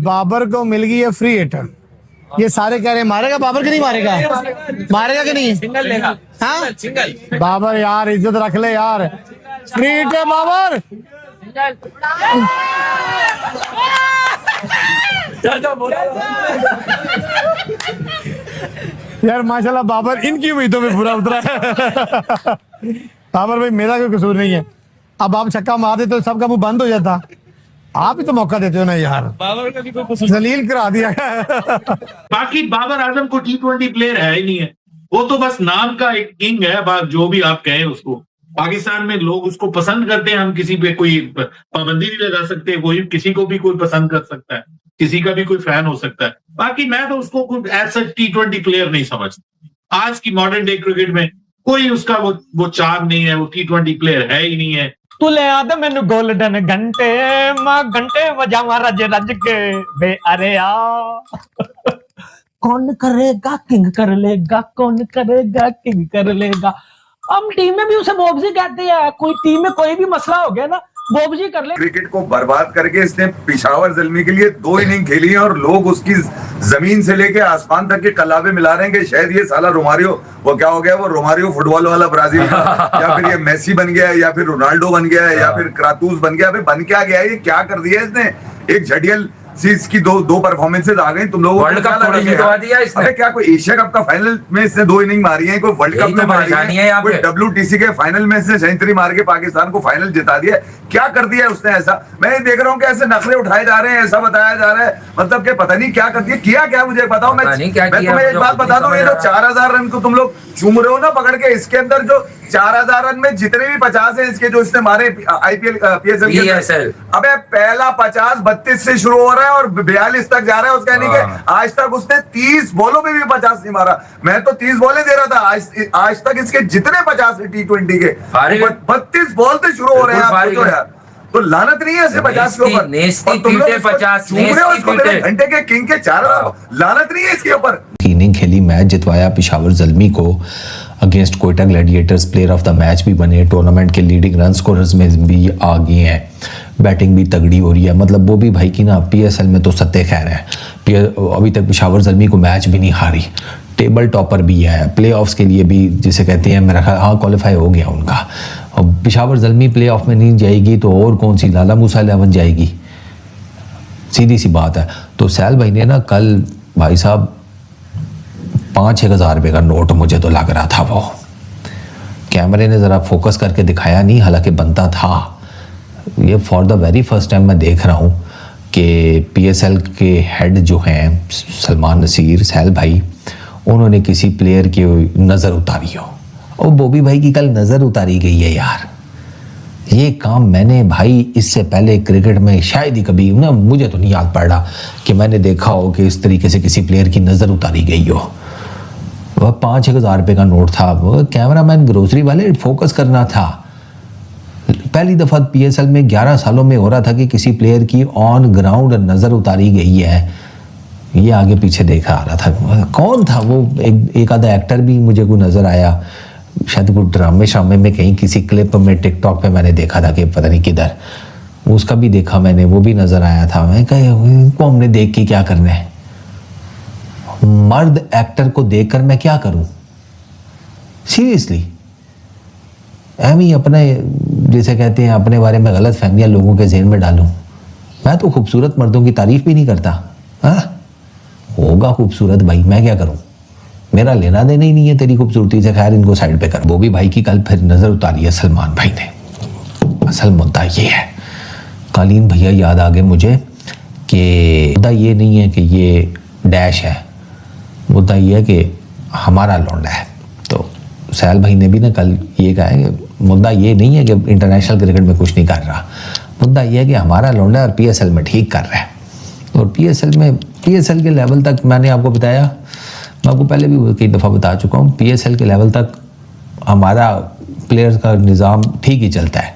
बाबर को मिल गई है फ्री हिटर। ये सारे कह रहे हैं मारेगा बाबर कि नहीं मारेगा, मारेगा कि नहीं? सिंगल लेगा। हाँ सिंगल। बाबर यार इज्जत रख ले यार, फ्री हिट है बाबर। यार माशाल्लाह बाबर इनकी उम्मीदों में पूरा उतरा है। बाबर भाई मेरा कोई कसूर नहीं है, अब आप छक्का मार देते तो सबका मुंह बंद हो जाता। आप ही तो मौका देते हो ना यार, बाबर का भी कोई कसूर जलील करा दिया। बाकी बाबर आजम को T20 प्लेयर है ही नहीं है, वो तो बस नाम का एक किंग है। बात जो भी आप कहें उसको, पाकिस्तान में लोग उसको पसंद करते हैं। हम किसी पे कोई पाबंदी नहीं लगा सकते, कोई किसी को भी कोई पसंद कर सकता है, किसी का भी कोई फैन हो सकता है। बाकी मैं तो उसको कोई एज सच T20 प्लेयर नहीं समझता। आज की मॉडर्न डे क्रिकेट में कोई उसका वो चार्म नहीं है, वो T20 प्लेयर है ही नहीं है। तू ले आदे मैनू गोल्डन घंटे मां घंटे बजावा रज रज के बे अरे आ कौन करेगा किंग कर लेगा, कौन करेगा किंग कर लेगा। हम टीम में भी उसे बॉब्जी कहते हैं, कोई टीम में कोई भी मसला हो गया ना बॉब्जी कर ले। क्रिकेट को बर्बाद करके इसने पिशावर ज़ल्मी के लिए 2 इनिंग खेली है और लोग उसकी जमीन से लेके आसमान तक के कलाबे मिला रहे हैं कि शायद ये साला रोमारियो, वो क्या हो गया, वो रोमारियो फुटबॉल वाला ब्राजील का, या फिर ये मेसी बन गया है, या फिर रोनाल्डो बन गया है, या फिर क्रातूस बन गया। अबे बन क्या गया है, ये क्या कर दिया इसने? एक झटियल सीज की दो परफॉर्मेंसेज आ गई। तुम लोगों को वर्ल्ड कप थोड़ी जितवा दिया इसने। अरे क्या कोई एशिया कप का फाइनल में इसने 2 इनिंग मारी है, कोई वर्ल्ड कप में मारी है, कोई WTC के फाइनल में इसने सेंचुरी मार के पाकिस्तान को फाइनल जिता दिया। क्या कर दिया उसने ऐसा? मैं ये देख रहा हूँ कि ऐसे नखरे उठाए जा रहे हैं, ऐसा बताया जा रहा है, मतलब कि पता नहीं क्या कर दिया, किया क्या मुझे बताओ। मैं तुम्हें एक बात बता दूं, ये जो 4000 रन को तुम लोग चूम रहे हो ना पकड़ के, इसके अंदर जो 4000 रन में जितने भी 50 है इसके जो इसने मारे IPL PSL, अबे पहला 50 32 से शुरू हो रहा है और 42 तक जा रहा है उसका, यानी कि आज तक उसने 30 बॉलों में भी 50 नहीं मारा। मैं तो 30 बॉलें दे रहा था, आज तक इसके जितने 50 है T20 के 32 बॉल से शुरू हो रहे हैं। आप तो यार तो लानत नहीं है ऐसे 50 के ऊपर, घंटे के किंग के 4 लानत नहीं है इसके ऊपर। इनिंग खेली, मैच जितवाया, पिशावर ज़ल्मी को against Quetta Gladiators player of the match भी बने, टूर्नामेंट के लीडिंग रन स्कोरर्स में भी आ गए हैं, बैटिंग भी तगड़ी हो रही है। मतलब वो भी भाई की ना PSL में तो सत्ते खैर है, अभी तक पिशावर ज़ल्मी को मैच भी नहीं हारी, टेबल टॉपर भी है, प्लेऑफ्स के लिए भी जिसे कहते हैं मेरा ख्याल हाँ क्वालिफाई हो गया उनका। और पिशावर ज़ल्मी प्लेऑफ में नहीं जाएगी तो और कौन सी लाला मूसा 11 जाएगी, सीधी सी बात है। तो सैल भाई ने ना कल भाई साहब 5-6 हज़ार रुपये का नोट मुझे तो लग रहा था, वो कैमरे ने ज़रा फोकस करके दिखाया नहीं, हालांकि बनता था। ये for the very first time मैं देख रहा हूँ कि PSL के हेड जो हैं सलमान नसीर सैल भाई, उन्होंने किसी प्लेयर की नज़र उतारी हो। और बॉबी भाई की कल नज़र उतारी गई है यार। ये काम मैंने भाई इससे पहले क्रिकेट में शायद ही कभी ना, मुझे तो नहीं याद पड़ रहा कि मैंने देखा हो कि इस तरीके से किसी प्लेयर की नज़र उतारी गई हो। वह 5-6 हज़ार रुपये का नोट था, वह कैमरामैन ग्रोसरी वाले फोकस करना था। पहली दफ़ा PSL में 11 सालों में हो रहा था कि किसी प्लेयर की ऑन ग्राउंड नज़र उतारी गई है। ये आगे पीछे देखा आ रहा था, कौन था वो, एक आधा एक्टर भी मुझे को नज़र आया, शायद कोई ड्रामे शामे में कहीं किसी क्लिप में टिकटॉक पे मैंने देखा था कि पता नहीं किधर, उसका भी देखा मैंने, वो भी नज़र आया था। मैं कहा इनको हमने देख के क्या करना है, मर्द एक्टर को देखकर मैं क्या करूं, सीरियसली। एमी अपने जैसे कहते हैं अपने बारे में गलत फहमियां लोगों के जहन में डालूं। मैं तो खूबसूरत मर्दों की तारीफ भी नहीं करता। हाँ होगा खूबसूरत भाई, मैं क्या करूं, मेरा लेना देना ही नहीं है तेरी खूबसूरती से। खैर इनको साइड पे कर। वो भी भाई की कल फिर नजर उतारी है सलमान भाई ने। असल मुद्दा ये है, कालीन भैया याद आ गए मुझे कि मुद्दा ये नहीं है कि ये डैश है, मुद्दा ये है कि हमारा लौंडा है। तो सैल भाई ने भी ना कल ये कहा है कि मुद्दा ये नहीं है कि इंटरनेशनल क्रिकेट में कुछ नहीं कर रहा, मुद्दा ये है कि हमारा लौंडा और PSL में ठीक कर रहा है। और PSL के लेवल तक मैंने आपको बताया, मैं आपको पहले भी कई दफ़ा बता चुका हूँ, PSL के लेवल तक हमारा प्लेयर्स का निज़ाम ठीक ही चलता है।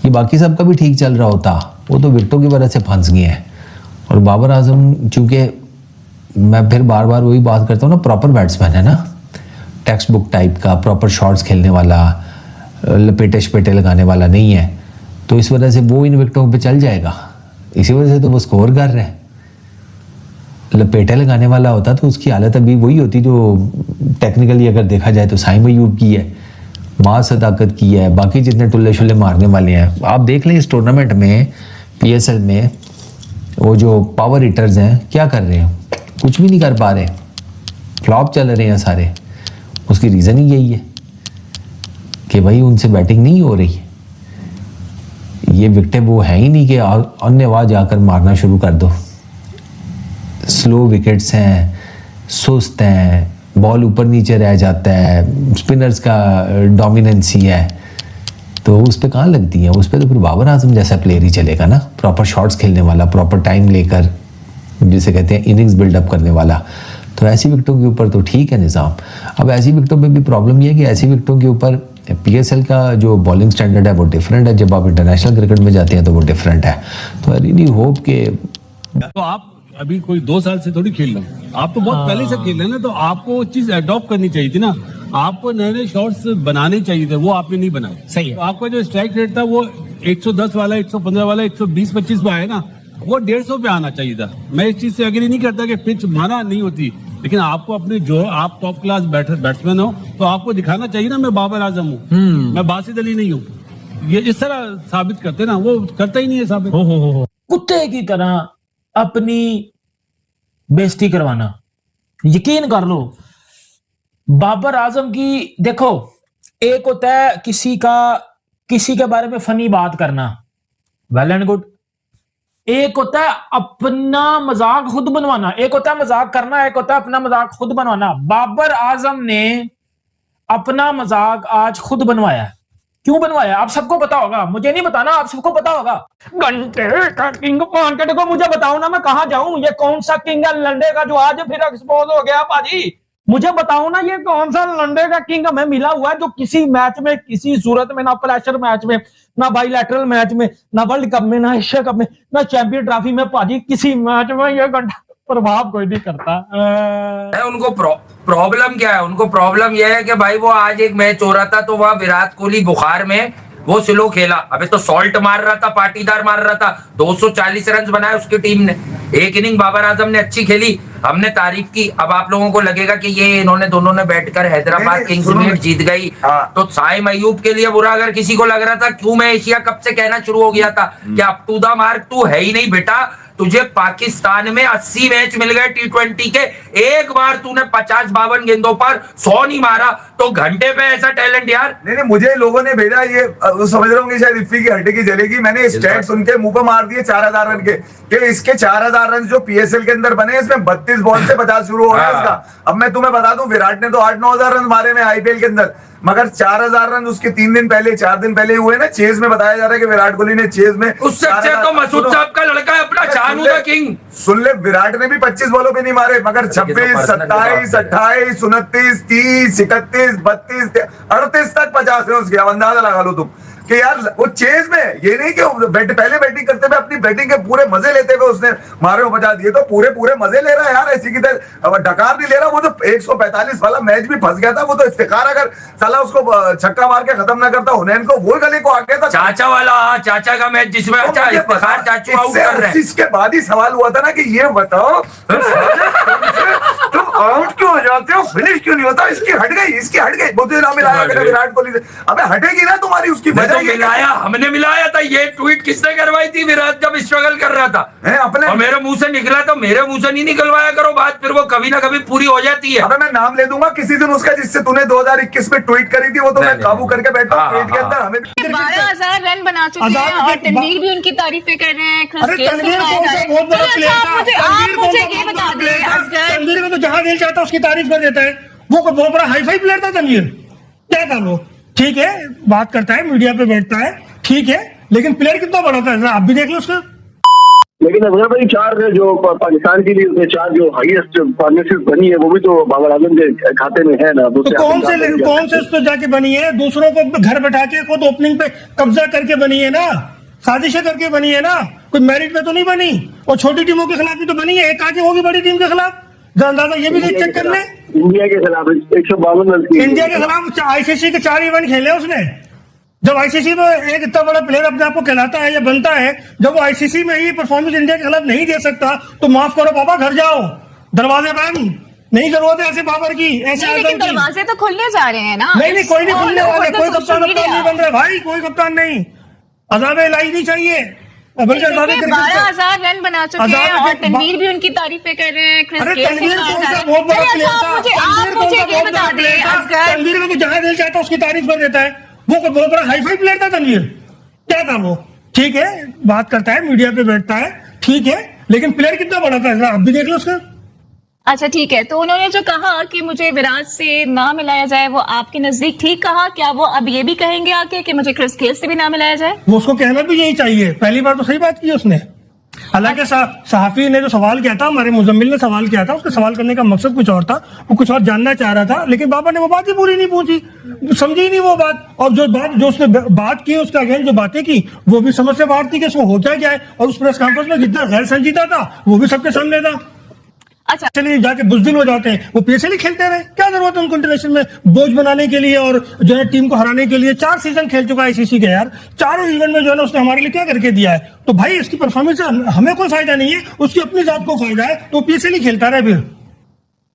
ये बाकी सब का भी ठीक चल रहा होता, वो तो विकेटों की वजह से फंस गए हैं। और बाबर आजम चूँकि मैं फिर बार बार वही बात करता हूँ ना, प्रॉपर बैट्समैन है ना, टेक्स्ट बुक टाइप का, प्रॉपर शॉट्स खेलने वाला, लपेटे शपेटे लगाने वाला नहीं है। तो इस वजह से वो इन विकेटों पे चल जाएगा, इसी वजह से तो वो स्कोर कर रहे हैं। लपेटे लगाने वाला होता तो उसकी हालत अभी वही होती जो टेक्निकली अगर देखा जाए तो साइम अयूब की है, मां सदाकत की है, बाकी जितने टुल्ले शुल्ले मारने वाले हैं। आप देख लें इस टूर्नामेंट में PSL में वो जो पावर हिटर्स हैं क्या कर रहे हैं, कुछ भी नहीं कर पा रहे, फ्लॉप चल रहे हैं सारे। उसकी रीज़न ही यही है कि भाई उनसे बैटिंग नहीं हो रही। ये विकेट वो है ही नहीं कि अन्यवाज जाकर मारना शुरू कर दो। स्लो विकेट्स हैं, सुस्त हैं, बॉल ऊपर नीचे रह जाता है, स्पिनर्स का डोमिनेंसी है, तो उस पर कहाँ लगती है। उस पर तो फिर बाबर आजम जैसा प्लेयर ही चलेगा ना, प्रॉपर शॉट्स खेलने वाला, प्रॉपर टाइम लेकर जिसे कहते हैं इनिंग्स बिल्डअप करने वाला। तो ऐसी विकेटों के ऊपर तो ठीक है निज़ाम। अब ऐसी विकेटों में भी प्रॉब्लम ये है कि ऐसी विकेटों के ऊपर PSL का जो बॉलिंग स्टैंडर्ड है वो डिफरेंट है, जब आप इंटरनेशनल क्रिकेट में जाते हैं तो वो डिफरेंट है। तो आई रियली होप के तो आप अभी कोई 2 साल से थोड़ी खेल रहे हैं, आप तो बहुत पहले से खेल रहे हैं ना, तो आपको वो चीज अडॉप्ट करनी चाहिए थी ना। आपको नए नए शॉट्स बनाने चाहिए थे, वो आपने नहीं बनाए। सही है। तो आपका जो स्ट्राइक रेट था वो 110 वाला, 115 वाला, 120-25 पे आया ना, वो 150 पे आना चाहिए था। मैं इस चीज से एग्री नहीं करता कि पिच माना नहीं होती, लेकिन आपको अपने जो आप टॉप क्लास बैट्समैन हो तो आपको दिखाना चाहिए ना मैं बाबर आजम हूँ, मैं बासित अली नहीं हूँ। ये इस तरह साबित करते ना, वो करता ही नहीं है साबित। कुत्ते की तरह अपनी बेइज्जती करवाना। यकीन कर लो बाबर आजम की, देखो एक होता है किसी के बारे में फनी बात करना, वेल एंड गुड। एक होता है अपना मजाक खुद बनवाना, एक होता है मजाक करना, एक होता है अपना मजाक खुद बनवाना। बाबर आजम ने अपना मजाक आज खुद बनवाया। क्यों बनवाया आप सबको पता होगा, मुझे नहीं बताना, आप सबको पता होगा। घंटे का किंग पहन के देखो, मुझे बताओ ना मैं कहां जाऊं। ये कौन सा किंग है लंडे का जो आज फिर एक्सपोज हो गया पाजी? मुझे बताओ ना ये कौन सा लंडे का किंग हमें मिला हुआ है जो किसी मैच में किसी सूरत में, ना प्रेशर मैच में, ना बाइलैटरल मैच में, ना वर्ल्ड कप में, ना एशिया कप में, ना चैंपियन ट्रॉफी में पाजी, किसी मैच में ये घंटा प्रभाव कोई नहीं करता। उनको प्रॉब्लम क्या है? उनको प्रॉब्लम यह है कि भाई वो आज एक मैच हो रहा था तो वह विराट कोहली बुखार में वो स्लो खेला। अबे तो सॉल्ट मार रहा था, पाटीदार मार रहा था, 240 रन बनाए उसकी टीम ने। एक इनिंग बाबर आजम ने अच्छी खेली, हमने तारीफ की। अब आप लोगों को लगेगा कि ये इन्होंने दोनों ने बैठकर हैदराबाद किंग्स मैच जीत गई तो साइम अयूब के लिए बुरा। अगर किसी को लग रहा था, क्यों मैं एशिया कप से कहना शुरू हो गया था कि अप टू द मार्क तू है ही नहीं बेटा, तुझे पाकिस्तान में 80 मैच मिल गए T20 के, एक बार तूने 50-52 गेंदों पर 100 नहीं मारा, तो घंटे पे ऐसा टैलेंट यार। नहीं मुझे लोगों ने भेजा, ये समझ रहा हूँ कि शायद इफ्फी की हड्डी की जलेगी। मैंने स्टैट सुन के मुंह पर मार दिए 4000 रन के, कि इसके 4000 रन जो PSL के अंदर बने इसमें 32 बॉल से 50 शुरू हो रहा है इसका। अब मैं तुम्हें बता दूं, विराट ने तो 8-9 हजार रन मारे में IPL के अंदर, मगर 4000 रन उसके 3 दिन पहले 4 दिन पहले हुए ना चेज में। बताया जा रहा है कि विराट कोहली ने चेज में उससे अच्छा तो मसूद साहब का लड़का है अपना चानू द किंग। सुन ले, विराट ने भी 25 बॉलों पे नहीं मारे, मगर 26, 27, 28, 29, 30, 31, 32, 38 तक 50 रन गया। अंदाजा लगा लो तुम कि यार वो चेज में, ये नहीं कि पहले बैटिंग करते हुए अपनी बैटिंग के पूरे मजे लेते हुए उसने मारे हो 50 दिए, तो पूरे मजे ले रहा है यार, ऐसी की तरह डकार नहीं ले रहा। वो जो 145 वाला मैच भी फंस गया था, वो तो इफ्तिखार अगर साला उसको छक्का मार के खत्म ना करता हुनैन को, वो गले को आ गया था। चाचा वाला, चाचा का मैच जिसमें अच्छा इफ्तिखार चाचू आउट कर रहे हैं। इसके बाद ही सवाल हुआ था ना कि ये बताओ तुम आउट क्यों हो जाते हो, फिनिश क्यों नहीं होता? इसकी हट गई मुझे ना मिलाया विराट कोहली से। अबे हटेगी ना तुम्हारी उसकी वजह। मिलाया, हमने मिलाया था। ये ट्वीट किसने करवाई थी? विराट जब स्ट्रगल कर रहा था अपने, और मेरे मुंह से निकला, तो मेरे मुंह से नहीं निकलवाया करो बात, फिर वो कभी ना कभी पूरी हो जाती है। अबे मैं नाम ले दूंगा किसी दिन उसका, जिससे तूने 2021 में ट्वीट करी थी, वो तो मैं काबू करके बैठा हूं ट्वीट के अंदर। हमें 12,000 रन बना चुके हैं और तनवीर भी उनकी तारीफें कर रहे हैं। तनवीर मुझे ये बता दें, तनवीर को तो जहां दिल चाहता उसकी तारीफ कर देता है। वो बहुत बड़ा हाई फाई प्लेयर था तनवीर, क्या था वो? ठीक है, बात करता है, मीडिया पे बैठता है, ठीक है, लेकिन प्लेयर कितना बड़ा था आप भी देख लो उसका। लेकिन अफजल भाई 4 जो पाकिस्तान के लिए 4 जो हाईएस्ट पार्टनरशिप बनी है वो भी तो बाबर आजम के खाते में है ना। तो कौन से उस पर जाके बनी है? दूसरों को घर बैठा के खुद ओपनिंग पे कब्जा करके बनी है ना, साजिशें करके बनी है ना, कोई मेरिट पे तो नहीं बनी। और छोटी टीमों के खिलाफ भी तो बनी है, एक आके होगी बड़ी टीम के खिलाफ। अंदाजा ये भी चेक कर ले, इंडिया के खिलाफ 152 रन, इंडिया के खिलाफ ICC के 4 इवेंट खेले उसने, जब आईसीसी में एक इतना बड़ा प्लेयर अपने आप को कहलाता है या बनता है, जब वो आईसीसी में ही परफॉर्मेंस इंडिया के खिलाफ नहीं दे सकता तो माफ करो बाबा, घर जाओ, दरवाजे बंद, नहीं जरूरत है ऐसे बाबर की, ऐसे नहीं, लेकिन दरवाजे तो खुलने जा रहे हैं ना। नहीं कोई नहीं खुलने वाले, कोई कप्तान नहीं बन रहा भाई, कोई कप्तान नहीं, अजाब इलाही नहीं चाहिए। 12,000 रन बना चुके हैं और तनवीर भी उनकी तारीफें कर रहे हैं। अरे तनवीर कौन सा बहुत बड़ा प्लेयर था, आप मुझे ये बता दें असगर, तनवीर को जहां दिल चाहता है उसकी तारीफ कर देता है, वो बहुत बड़ा हाई फाई प्लेयर था तनवीर, क्या था वो, ठीक है बात करता है, मीडिया पे बैठता है, ठीक है, लेकिन प्लेयर कितना बड़ा था आप भी देख लो उसका। अच्छा ठीक है, तो उन्होंने जो कहा कि मुझे विराट से ना मिलाया जाए, वो आपके नजदीक ठीक कहा? क्या वो अब ये भी कहेंगे आके कि मुझे क्रिस गेल से भी ना मिलाया जाए? वो उसको कहना भी यही चाहिए, पहली बार तो सही बात की उसने। हालांकि सहाफी ने जो सवाल किया था, हमारे मुजम्मिल ने सवाल किया था, उसके सवाल करने का मकसद कुछ और था, वो कुछ और जानना चाह रहा था, लेकिन बाबर ने वो बात ही पूरी नहीं पूछी, समझी ही नहीं वो बात, और जो उसने बात की उसका अगेंस्ट जो बातें की वो भी समझ से बाहर थी कि इसमें होता क्या है, और उस प्रेस कॉन्फ्रेंस में जितना गैर संजीदा था वो भी सबके सामने था। अच्छा चलिए जाके बुजदिल हो जाते हैं, वो पीएसएल ही खेलते रहे, क्या जरूरत है उनको इंटरनेशनल में बोझ बनाने के लिए और जो है टीम को हराने के लिए। 4 सीजन खेल चुका है आईसीसी के यार, चारों इवेंट में जो है ना उसने हमारे लिए क्या करके दिया है, तो भाई इसकी परफॉर्मेंस से हमें कोई फायदा नहीं है, उसकी अपनी जात को फायदा है, तो पीएसएल ही खेलता रहे फिर।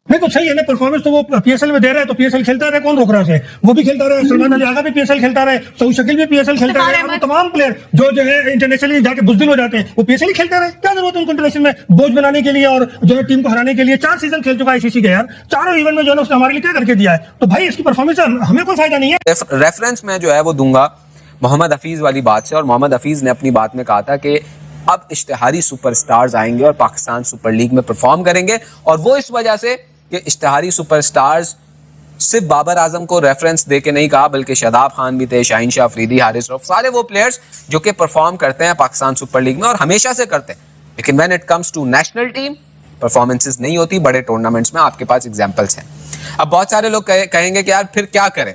नहीं तो सही है ना, परफॉर्मेंस तो वो पीएसएल में दे रहा है तो पीएसएल खेलता रहे, कौन रोक रहा है, वो भी खेलता रहे, सलमान अली आगा भी पीएसएल खेलता रहे, सऊद शकील भी पीएसएल खेलता रहे, और तमाम प्लेयर जो है इंटरनेशनली जाके बुजदिल हो जाते हैं वो पीएसएल ही खेलते रहे, क्या जरूरत है उनको इंटरनेशनल में बोझ बनाने के लिए और जो है टीम को हराने के लिए। 4 सीजन खेल चुका है आईसीसी के यार, चारों इवेंट में जो है उसने हमारे लिए क्या करके दिया है, तो भाई इसकी परफॉर्मेंस से हमें कोई फायदा नहीं है। रेफरेंस में जो है वो दूंगा मोहम्मद हफीज वाली बात से, और मोहम्मद हफीज ने अपनी बात में कहा था कि अब इश्तिहारी सुपरस्टार्स आएंगे और पाकिस्तान सुपर लीग में परफॉर्म करेंगे, और वो इस वजह से कि इश्तिहारी सुपरस्टार्स सिर्फ बाबर आजम को रेफरेंस दे के नहीं कहा, बल्कि शादाब खान भी थे, शाहीन शाह अफरीदी, हारिस रऊफ, सारे वो प्लेयर्स जो कि परफॉर्म करते हैं पाकिस्तान सुपर लीग में और हमेशा से करते हैं, लेकिन when it comes to national team performances नहीं होती। बड़े टूर्नामेंट्स में आपके पास एग्जांपल्स हैं। अब बहुत सारे लोग कहेंगे कि यार फिर क्या करें,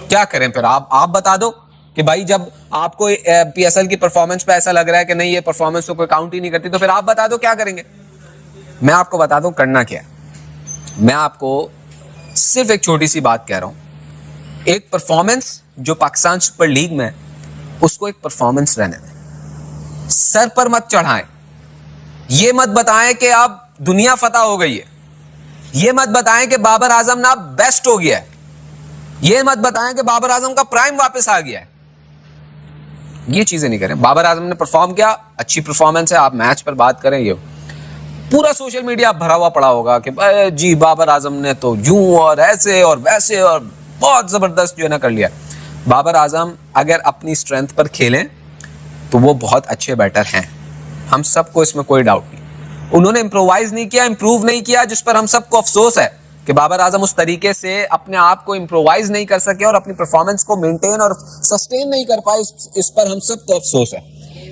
क्या करें, फिर आप बता दो कि भाई जब आपको पीएसएल की परफॉर्मेंस पे ऐसा लग रहा है कि नहीं ये परफॉर्मेंस तो कोई काउंट ही नहीं करती, तो फिर आप बता दो क्या करेंगे। मैं आपको बता दूं करना क्या है। मैं आपको सिर्फ एक छोटी सी बात कह रहा हूं, एक परफॉर्मेंस जो पाकिस्तान सुपर लीग में उसको एक परफॉर्मेंस रहने दें, सर पर मत चढ़ाएं, ये मत बताएं कि अब दुनिया फतह हो गई है, ये मत बताएं कि बाबर आजम ना बेस्ट हो गया है, ये मत बताएं कि बाबर आजम का प्राइम वापस आ गया है, ये चीजें नहीं करें। बाबर आजम ने परफॉर्म किया, अच्छी परफॉर्मेंस है, आप मैच पर बात करें, ये पूरा सोशल मीडिया भरा हुआ पड़ा होगा कि जी बाबर आजम ने तो यूं और ऐसे और वैसे और बहुत जबरदस्त जो है ना कर लिया। बाबर आजम अगर अपनी स्ट्रेंथ पर खेलें तो वो बहुत अच्छे बैटर हैं, हम सबको इसमें कोई डाउट नहीं। उन्होंने इम्प्रोवाइज नहीं किया, इम्प्रूव नहीं किया, जिस पर हम सबको अफसोस है कि बाबर आजम उस तरीके से अपने आप को इम्प्रोवाइज नहीं कर सके और अपनी परफॉर्मेंस को मेंटेन और सस्टेन नहीं कर पाए, इस पर हम सबको अफसोस है।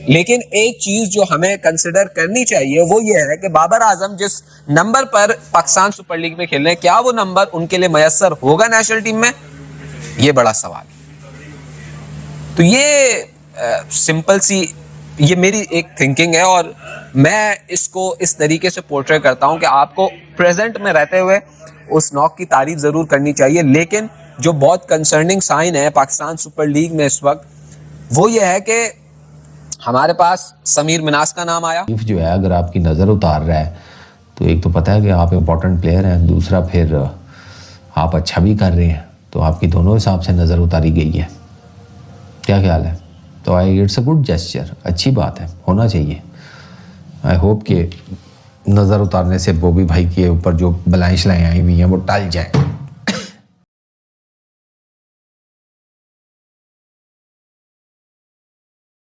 लेकिन एक चीज जो हमें कंसिडर करनी चाहिए वो ये है कि बाबर आजम जिस नंबर पर पाकिस्तान सुपर लीग में खेल रहे हैं, क्या वो नंबर उनके लिए मयसर होगा नेशनल टीम में, ये बड़ा सवाल है। तो ये सिंपल सी ये मेरी एक थिंकिंग है, और मैं इसको इस तरीके से पोर्ट्रे करता हूं कि आपको प्रेजेंट में रहते हुए उस नॉक की तारीफ जरूर करनी चाहिए, लेकिन जो बहुत कंसर्निंग साइन है पाकिस्तान सुपर लीग में इस वक्त वो ये है कि हमारे पास समीर मिनास का नाम आया। जो है अगर आपकी नज़र उतार रहा है तो एक तो पता है कि आप इम्पोर्टेंट प्लेयर हैं, दूसरा फिर आप अच्छा भी कर रहे हैं, तो आपकी दोनों हिसाब से नज़र उतारी गई है। क्या ख्याल है? तो इट्स अ गुड जेस्चर, अच्छी बात है, होना चाहिए। आई होप कि नज़र उतारने से बॉबी भाई के ऊपर जो बलाएं शलाएं आई हुई हैं वो टल जाएं।